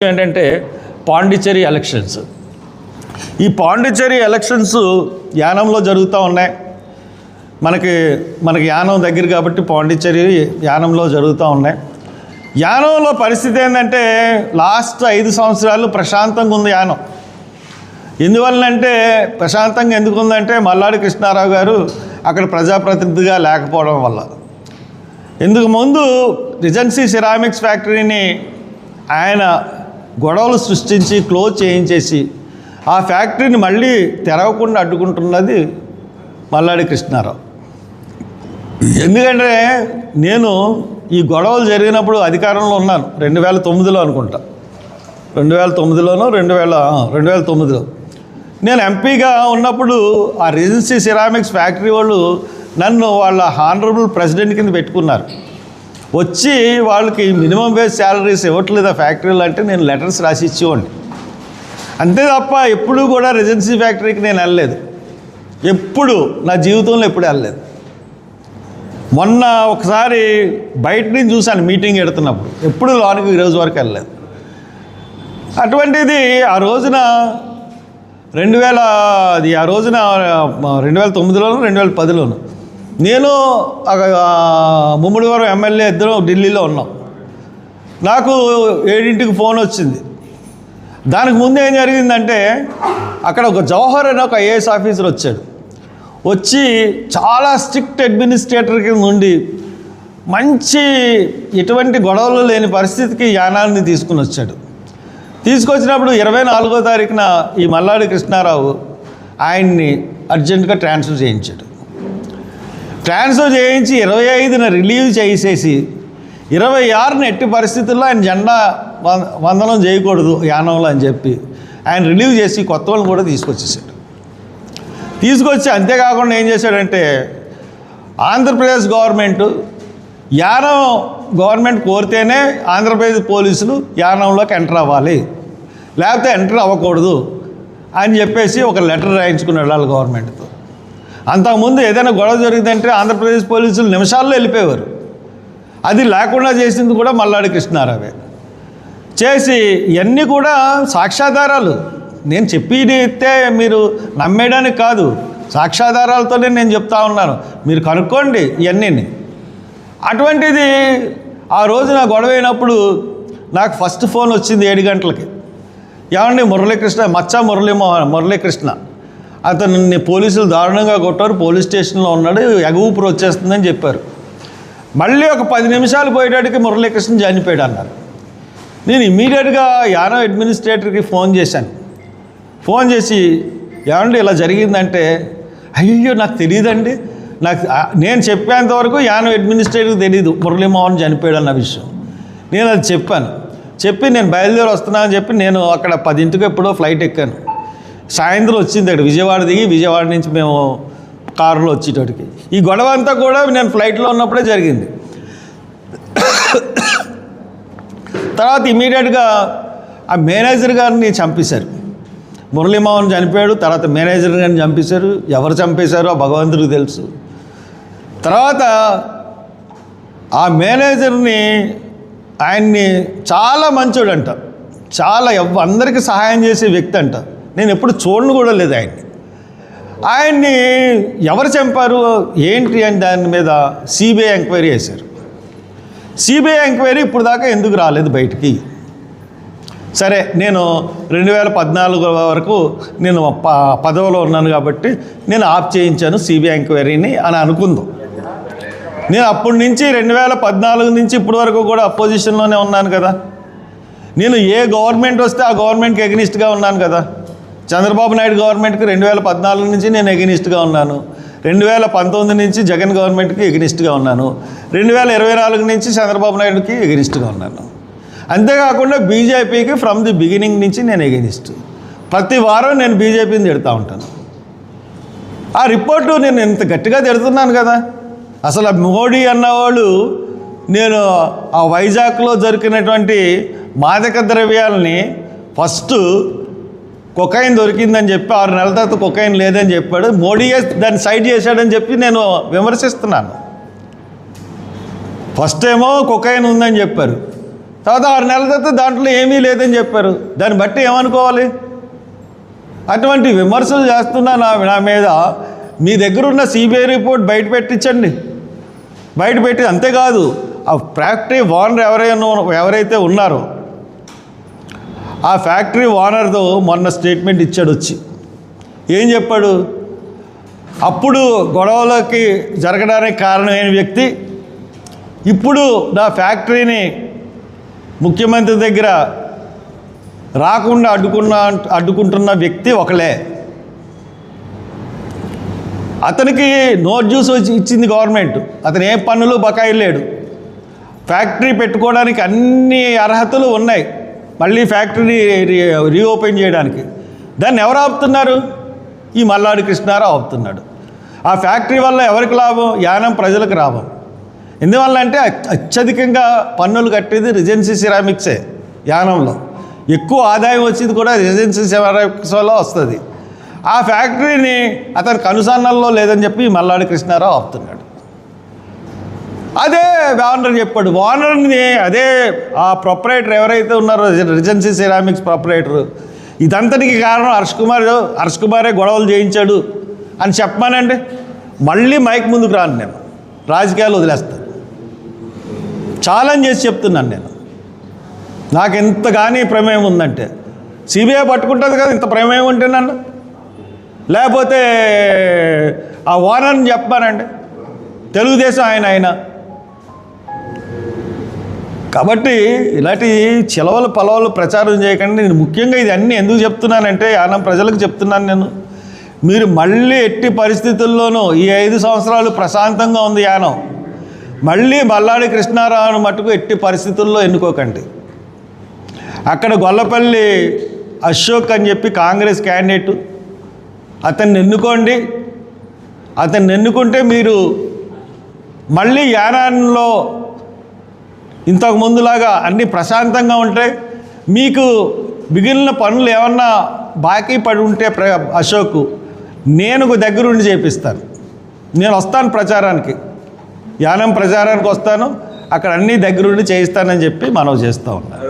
ఏంటంటే పాండిచ్చేరి ఎలక్షన్స్. ఈ పాండిచ్చేరి ఎలక్షన్స్ యానంలో జరుగుతూ ఉన్నాయి. మనకి యానం దగ్గర కాబట్టి పాండిచ్చేరి యానంలో జరుగుతూ ఉన్నాయి. యానంలో పరిస్థితి ఏంటంటే లాస్ట్ 5 సంవత్సరాలు ప్రశాంతంగా ఉంది యానం. ఎందువల్లంటే ప్రశాంతంగా ఎందుకు ఉందంటే మల్లాడి కృష్ణారావు గారు అక్కడ ప్రజాప్రతినిధిగా లేకపోవడం వల్ల. ఇందుకు ముందు రిజెన్సీ సిరామిక్స్ ఫ్యాక్టరీని ఆయన గొడవలు సృష్టించి క్లోజ్ చేయించేసి ఆ ఫ్యాక్టరీని మళ్ళీ తెరవకుండా అడ్డుకుంటున్నది మల్లాడి కృష్ణారావు. ఎందుకంటే నేను ఈ గొడవలు జరిగినప్పుడు అధికారంలో ఉన్నాను 2009లో అనుకుంటా, 2009లోనో 2009లో నేను ఎంపీగా ఉన్నప్పుడు ఆ రిజెన్సీ సిరామిక్స్ ఫ్యాక్టరీ వాళ్ళు నన్ను వాళ్ళ హానరబుల్ ప్రెసిడెంట్ కింద పెట్టుకున్నారు. వచ్చి వాళ్ళకి మినిమం వేజ్ శాలరీస్ ఇవ్వట్లేదు ఆ ఫ్యాక్టరీలు అంటే నేను లెటర్స్ రాసి ఇచ్చేవాడిని. అంతే తప్ప ఎప్పుడూ కూడా రెజెన్సీ ఫ్యాక్టరీకి నేను వెళ్ళలేదు. ఎప్పుడు నా జీవితంలో ఎప్పుడు వెళ్ళలేదు. మొన్న ఒకసారి బయట నుంచి చూశాను మీటింగ్ ఎడుతున్నప్పుడు, ఎప్పుడు లోనికి ఈరోజు వరకు వెళ్ళలేదు. అటువంటిది ఆ రోజున 2009లోను 2010లోను నేను ముమ్మడివరం ఎమ్మెల్యే ఇద్దరు ఢిల్లీలో ఉన్నాం. నాకు 7ంటికి ఫోన్ వచ్చింది. దానికి ముందు ఏం జరిగిందంటే అక్కడ ఒక జవహర్ అనే ఒక ఐఏఎస్ ఆఫీసర్ వచ్చాడు. వచ్చి చాలా స్ట్రిక్ట్ అడ్మినిస్ట్రేటర్ కింద ఉండి మంచి ఎటువంటి గొడవలు లేని పరిస్థితికి యానాన్ని తీసుకుని వచ్చాడు. తీసుకొచ్చినప్పుడు 24వ తారీఖున ఈ మల్లాడి కృష్ణారావు ఆయన్ని అర్జెంటుగా ట్రాన్స్ఫర్ చేయించాడు. ట్రాన్స్ఫర్ చేయించి 25న రిలీవ్ చేసేసి 26న ఎట్టి పరిస్థితుల్లో ఆయన జెండా వందనం చేయకూడదు యానంలో అని చెప్పి ఆయన రిలీవ్ చేసి కొత్త వాళ్ళని కూడా తీసుకొచ్చేసాడు. తీసుకొచ్చి అంతేకాకుండా ఏం చేశాడంటే ఆంధ్రప్రదేశ్ గవర్నమెంట్ యానం గవర్నమెంట్ కోరితేనే ఆంధ్రప్రదేశ్ పోలీసులు యానంలోకి ఎంటర్ అవ్వాలి, లేకపోతే ఎంటర్ అవ్వకూడదు అని చెప్పేసి ఒక లెటర్ రాయించుకున్నాడు వాళ్ళ గవర్నమెంట్తో. అంతకుముందు ఏదైనా గొడవ జరిగిందంటే ఆంధ్రప్రదేశ్ పోలీసులు నిమిషాల్లో వెళ్ళిపోయేవారు. అది లేకుండా చేసింది కూడా మల్లాడి కృష్ణారావే. చేసి ఇవన్నీ కూడా సాక్ష్యాధారాలు నేను చెప్పితే మీరు నమ్మేయడానికి కాదు, సాక్ష్యాధారాలతోనే నేను చెప్తా ఉన్నాను, మీరు కనుక్కోండి ఇవన్నీ. అటువంటిది ఆ రోజున గొడవ అయినప్పుడు నాకు ఫస్ట్ ఫోన్ వచ్చింది 7 గంటలకి. ఏమండి మచ్చ మురళీకృష్ణ అతన్ని పోలీసులు దారుణంగా కొట్టారు, పోలీస్ స్టేషన్లో ఉన్నాడు, ఎగఊపిరి వచ్చేస్తుందని చెప్పారు. మళ్ళీ ఒక 10 నిమిషాలు పోయేటడికి మురళీకృష్ణ చనిపోయాడు అన్నారు. నేను ఇమ్మీడియట్గా యానం అడ్మినిస్ట్రేటర్కి ఫోన్ చేశాను. ఫోన్ చేసి ఏమండి ఇలా జరిగిందంటే, అయ్యో నాకు తెలియదండి, నేను చెప్పేంతవరకు యానం అడ్మినిస్ట్రేటర్కి తెలియదు మురళీమోహన్ చనిపోయాడు అన్న విషయం. నేను అది చెప్పాను. చెప్పి నేను బయలుదేరి వస్తున్నా అని చెప్పి నేను అక్కడ 10ంటికి ఎప్పుడో ఫ్లైట్ ఎక్కాను. సాయంత్రం వచ్చింది అక్కడ విజయవాడ దిగి, విజయవాడ నుంచి మేము కారులో వచ్చేటోటికి ఈ గొడవ అంతా కూడా నేను ఫ్లైట్లో ఉన్నప్పుడే జరిగింది. తర్వాత ఇమీడియట్గా ఆ మేనేజర్ గారిని చంపేశారు. మురళీమోహన్ చనిపోయాడు, తర్వాత మేనేజర్ గారిని చంపేశారు. ఎవరు చంపేశారో ఆ భగవంతుడికి తెలుసు. తర్వాత ఆ మేనేజర్ని ఆయన్ని చాలా మంచోడంట, చాలా అందరికీ సహాయం చేసే వ్యక్తి అంట. నేను ఎప్పుడు చూడను కూడా లేదు ఆయన్ని ఎవరు చంపారు ఏంటి అని దాని మీద సిబిఐ ఎంక్వైరీ చేశారు. సిబిఐ ఎంక్వైరీ ఇప్పుడు దాకా ఎందుకు రాలేదు బయటికి? సరే, నేను 2014 వరకు నేను పదవిలో ఉన్నాను కాబట్టి నేను ఆఫ్ చేయించాను సిబిఐ ఎంక్వైరీని అని అనుకుందాం. నేను అప్పటి నుంచి 2014 నుంచి ఇప్పటి వరకు కూడా అపోజిషన్లోనే ఉన్నాను కదా. నేను ఏ గవర్నమెంట్ వస్తే ఆ గవర్నమెంట్కి ఎగనిస్ట్గా ఉన్నాను కదా. చంద్రబాబు నాయుడు గవర్నమెంట్కి 2014 నుంచి నేను ఎగనిస్ట్గా ఉన్నాను. 2019 నుంచి జగన్ గవర్నమెంట్కి ఎగనిస్ట్గా ఉన్నాను. 2024 నుంచి చంద్రబాబు నాయుడుకి ఎగనిస్ట్గా ఉన్నాను. అంతేకాకుండా బీజేపీకి ఫ్రమ్ ది బిగినింగ్ నుంచి నేను ఎగనిస్ట్. ప్రతి వారం నేను బీజేపీని తిడుతూ ఉంటాను. ఆ రిపోర్టు నేను ఇంత గట్టిగా తిడుతున్నాను కదా. అసలు మోడీ అన్నవాళ్ళు నేను ఆ వైజాగ్లో దొరికినటువంటి మాదక ద్రవ్యాలని ఫస్ట్ కొకైన్ దొరికిందని చెప్పి 6 నెలల తర్వాత కొకైన్ లేదని చెప్పాడు. మోడీయే దాన్ని సైడ్ చేశాడని చెప్పి నేను విమర్శిస్తున్నాను. ఫస్ట్ ఏమో కొకైన్ ఉందని చెప్పారు, తర్వాత 6 నెలల తర్వాత దాంట్లో ఏమీ లేదని చెప్పారు. దాన్ని బట్టి ఏమనుకోవాలి? అటువంటి విమర్శలు చేస్తున్నా నా మీద మీ దగ్గర ఉన్న సిబిఐ రిపోర్ట్ బయట పెట్టించండి. బయట పెట్టి అంతేకాదు ఆ ఫ్యాక్టరీ ఓనర్ ఎవరైతే ఉన్నారో ఆ ఫ్యాక్టరీ ఓనర్తో మొన్న స్టేట్మెంట్ ఇచ్చాడు. వచ్చి ఏం చెప్పాడు? అప్పుడు గొడవలకి జరగడానికి కారణమైన వ్యక్తి ఇప్పుడు నా ఫ్యాక్టరీని ముఖ్యమంత్రి దగ్గర రాకుండా అడ్డుకుంటున్న వ్యక్తి ఒకలే. అతనికి నోట్ జ్యూస్ వచ్చి ఇచ్చింది గవర్నమెంట్. అతను ఏ పన్నులు బకాయిలు లేడు. ఫ్యాక్టరీ పెట్టుకోవడానికి అన్ని అర్హతలు ఉన్నాయి. మళ్ళీ ఫ్యాక్టరీ రీఓపెన్ చేయడానికి దాన్ని ఎవరు ఆపుతున్నారు? ఈ మల్లాడి కృష్ణారావు ఆపుతున్నాడు. ఆ ఫ్యాక్టరీ వల్ల ఎవరికి లాభం? యానం ప్రజలకు లాభం. ఎందువల్ల అంటే అత్యధికంగా పన్నులు కట్టేది రిజెన్సీ సిరామిక్సే. యానంలో ఎక్కువ ఆదాయం వచ్చేది కూడా రిజెన్సీ సిరామిక్స్లో వస్తుంది. ఆ ఫ్యాక్టరీని అతనికి అనుసరణలో లేదని చెప్పి మల్లాడి కృష్ణారావు ఆపుతున్నాడు. అదే ఓనర్ చెప్పాడు. ఓనర్ని అదే ఆ ప్రొపరేటర్ ఎవరైతే ఉన్నారో రిజెన్సీ సిరామిక్స్ ప్రొపరేటర్ ఇదంతటికి కారణం హర్ష్ కుమారే గొడవలు చేయించాడు అని చెప్పమానండి. మళ్ళీ మైక్ ముందుకు రాను, నేను రాజకీయాలు వదిలేస్తాను. ఛాలెంజ్ చేసి చెప్తున్నాను నేను. నాకు ఎంత కానీ ప్రమేయం ఉందంటే సిబిఐ పట్టుకుంటుంది కదా, ఇంత ప్రమేయం ఉంటే నన్ను. లేకపోతే ఆ ఓనర్ని చెప్పానండి, తెలుగుదేశం ఆయన. కాబట్టి ఇలాంటి చిలవలు పొలవలు ప్రచారం చేయకండి. నేను ముఖ్యంగా ఇది అన్నీ ఎందుకు చెప్తున్నానంటే యానం ప్రజలకు చెప్తున్నాను నేను. మీరు మళ్ళీ ఎట్టి పరిస్థితుల్లోనూ ఈ 5 సంవత్సరాలు ప్రశాంతంగా ఉంది యానం. మళ్ళీ మల్లాడి కృష్ణారావును మట్టుకు ఎట్టి పరిస్థితుల్లో ఎన్నుకోకండి. అక్కడ గొల్లపల్లి అశోక్ అని చెప్పి కాంగ్రెస్ క్యాండిడేటు, అతన్ని ఎన్నుకోండి. అతన్ని ఎన్నుకుంటే మీరు మళ్ళీ యానాంలో ఇంతకు ముందులాగా అన్నీ ప్రశాంతంగా ఉంటాయి. మీకు మిగిలిన పనులు ఏమన్నా బాకీ పడి ఉంటే అశోక్ నేను దగ్గరుండి చేపిస్తాను. నేను వస్తాను ప్రచారానికి, యానం ప్రచారానికి వస్తాను. అక్కడ అన్నీ దగ్గరుండి చేయిస్తానని చెప్పి మనవి చేస్తూ ఉన్నాను.